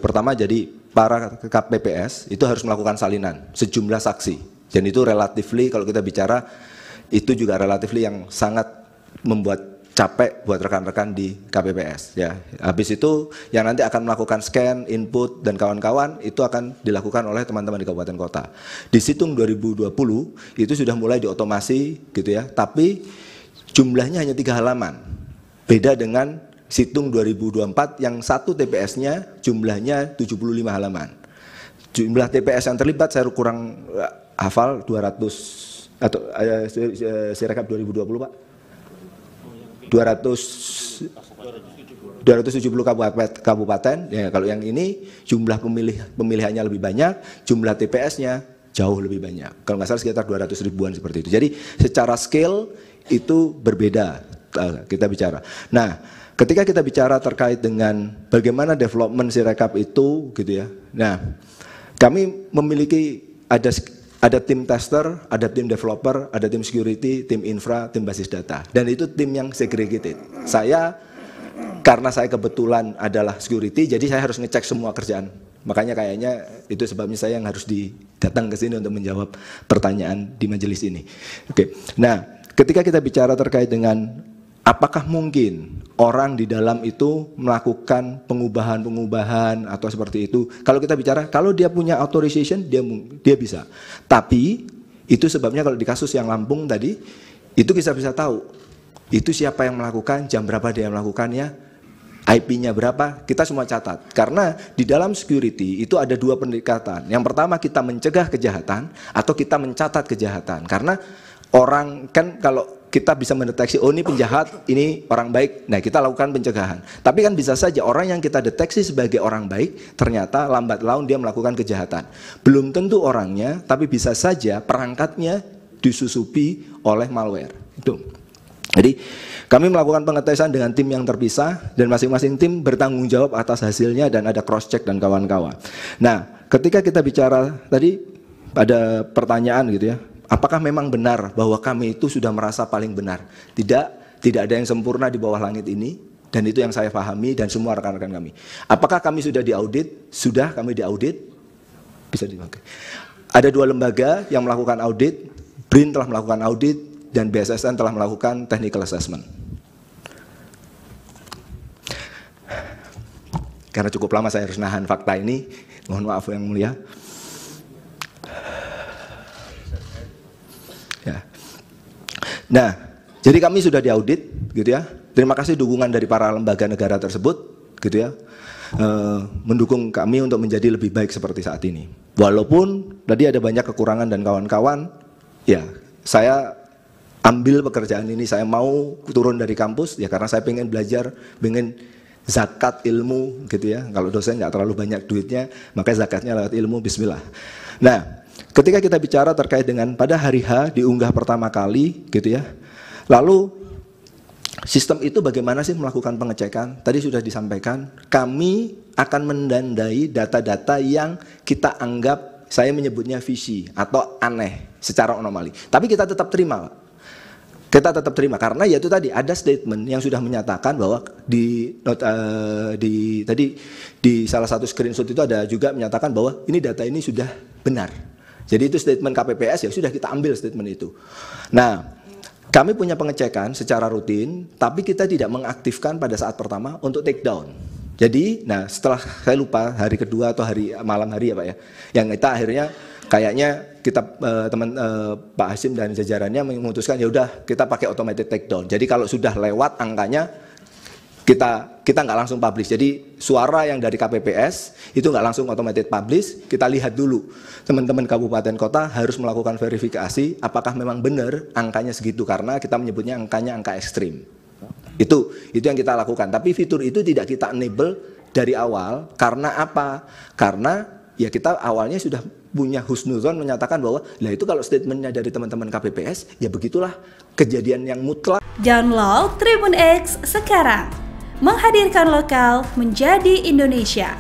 pertama jadi para KPPS itu harus melakukan salinan sejumlah saksi, dan itu relatifly kalau kita bicara itu juga relatifly yang sangat membuat capek buat rekan-rekan di KPPS ya. Habis itu yang nanti akan melakukan scan, input dan kawan-kawan itu akan dilakukan oleh teman-teman di kabupaten kota. Di Situng 2020 itu sudah mulai diotomasi gitu ya, tapi jumlahnya hanya 3 halaman. Beda dengan Situng 2024 yang satu TPS-nya jumlahnya 75 halaman. Jumlah TPS yang terlibat saya kurang hafal 200 atau Sirekap 2020 Pak. 270 kabupaten ya. Kalau yang ini jumlah pemilihannya lebih banyak, jumlah TPS-nya jauh lebih banyak. Kalau nggak salah sekitar 200 ribuan seperti itu. Jadi secara scale itu berbeda kita bicara. Nah, ketika kita bicara terkait dengan bagaimana development Sirekap itu gitu ya. Nah, kami memiliki ada tim tester, ada tim developer, ada tim security, tim infra, tim basis data. Dan itu tim yang segregated. Saya, karena saya kebetulan adalah security, jadi saya harus ngecek semua kerjaan. Makanya kayaknya itu sebabnya saya yang harus datang ke sini untuk menjawab pertanyaan di majelis ini. Oke. Nah, ketika kita bicara terkait dengan apakah mungkin orang di dalam itu melakukan pengubahan atau seperti itu. Kalau kita bicara, kalau dia punya authorization, dia bisa. Tapi itu sebabnya kalau di kasus yang Lampung tadi, itu kita bisa tahu itu siapa yang melakukan, jam berapa dia melakukannya, IP-nya berapa, kita semua catat. Karena di dalam security itu ada 2 pendekatan. Yang pertama kita mencegah kejahatan atau kita mencatat kejahatan. Karena orang kan kalau kita bisa mendeteksi, oh ini penjahat, ini orang baik, nah kita lakukan pencegahan. Tapi kan bisa saja orang yang kita deteksi sebagai orang baik, ternyata lambat laun dia melakukan kejahatan. Belum tentu orangnya, tapi bisa saja perangkatnya disusupi oleh malware. Itu. Jadi kami melakukan pengetesan dengan tim yang terpisah, dan masing-masing tim bertanggung jawab atas hasilnya dan ada cross check dan kawan-kawan. Nah, ketika kita bicara tadi ada pertanyaan gitu ya, apakah memang benar bahwa kami itu sudah merasa paling benar? Tidak ada yang sempurna di bawah langit ini, dan itu yang saya pahami dan semua rekan-rekan kami. Apakah kami sudah diaudit? Sudah, kami diaudit. Bisa dipakai. Ada 2 lembaga yang melakukan audit, BRIN telah melakukan audit dan BSSN telah melakukan technical assessment. Karena cukup lama saya harus nahan fakta ini, mohon maaf yang mulia. Ya. Nah, jadi kami sudah diaudit, gitu ya. Terima kasih dukungan dari para lembaga negara tersebut, gitu ya, mendukung kami untuk menjadi lebih baik seperti saat ini. Walaupun tadi ada banyak kekurangan dan kawan-kawan, ya, saya ambil pekerjaan ini, saya mau turun dari kampus, ya karena saya pengen belajar, pengen zakat ilmu, gitu ya. Kalau dosen nggak terlalu banyak duitnya, makanya zakatnya lewat ilmu. Bismillah. Nah, ketika kita bicara terkait dengan pada hari H diunggah pertama kali gitu ya. Lalu sistem itu bagaimana sih melakukan pengecekan? Tadi sudah disampaikan, kami akan mendandai data-data yang kita anggap, saya menyebutnya visi atau aneh secara anomali. Tapi kita tetap terima, Pak. Kita tetap terima karena ya itu tadi ada statement yang sudah menyatakan bahwa tadi di salah satu screenshot itu ada juga menyatakan bahwa ini data ini sudah benar. Jadi itu statement KPPS, ya sudah kita ambil statement itu. Nah, kami punya pengecekan secara rutin, tapi kita tidak mengaktifkan pada saat pertama untuk take down. Jadi, nah setelah saya lupa hari kedua atau malam hari ya Pak ya, yang kita akhirnya kayaknya kita Pak Hasim dan jajarannya memutuskan ya udah kita pakai automated take down. Jadi kalau sudah lewat angkanya kita nggak langsung publish. Jadi suara yang dari KPPS itu nggak langsung automated publish. Kita lihat dulu teman-teman kabupaten kota harus melakukan verifikasi apakah memang benar angkanya segitu, karena kita menyebutnya angkanya angka ekstrim. Itu yang kita lakukan. Tapi fitur itu tidak kita enable dari awal. Karena apa? Karena ya kita awalnya sudah punya husnuzon menyatakan bahwa lah itu kalau statementnya dari teman-teman KPPS ya begitulah kejadian yang mutlak. Download Tribun X sekarang, menghadirkan lokal menjadi Indonesia.